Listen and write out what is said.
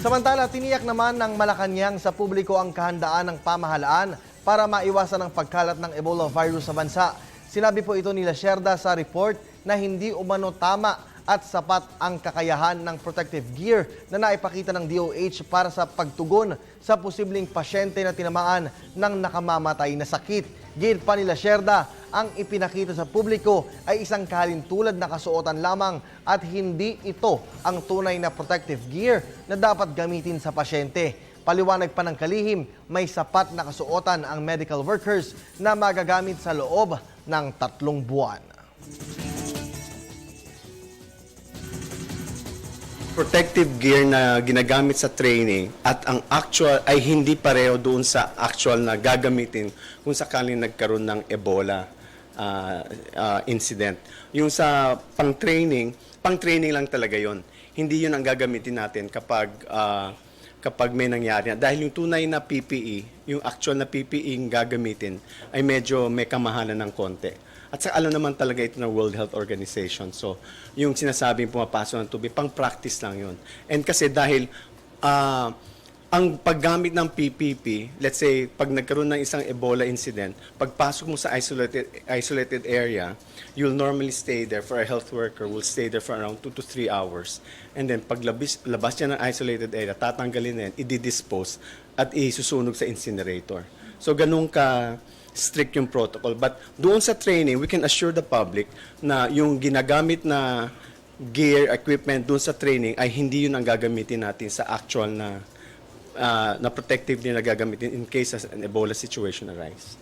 Samantala, tiniyak naman ng Malacanang sa publiko ang kahandaan ng pamahalaan para maiwasan ang pagkalat ng Ebola virus sa bansa. Sinabi po ito ni Lacerda sa report na hindi umano tama at sapat ang kakayahan ng protective gear na naipakita ng DOH para sa pagtugon sa posibleng pasyente na tinamaan ng nakamamatay na sakit. Gid pa ni Lacerda, ang ipinakita sa publiko ay isang kahalintulad na kasuotan lamang at hindi ito ang tunay na protective gear na dapat gamitin sa pasyente. Paliwanag pa ng kalihim, may sapat na kasuotan ang medical workers na magagamit sa loob ng 3 buwan. Protective gear na ginagamit sa training at ang actual ay hindi pareho doon sa actual na gagamitin kung sakaling nagkaroon ng Ebola incident. Yung sa pang-training lang talaga yon. Hindi yun ang gagamitin natin kapag may nangyari. Dahil yung tunay na PPE, yung actual na PPE yung gagamitin ay medyo may kamahalan ng konti. At sa alam naman talaga ito ng World Health Organization. So, yung sinasabing pumapasok ng tubig, pang-practice lang yun. And kasi dahil ang paggamit ng PPP, let's say, pag nagkaroon ng isang Ebola incident, pagpasok mo sa isolated area, you'll normally stay there for a health worker, will stay there for around 2 to 3 hours. And then, pag labas niya ng isolated area, tatanggalin na yan, i-dispose at isusunog sa incinerator. So, ganun ka strict yung protocol. But doon sa training, we can assure the public na yung ginagamit na gear, equipment doon sa training ay hindi yun ang gagamitin natin sa actual na protective din na gagamitin in case an Ebola situation arise.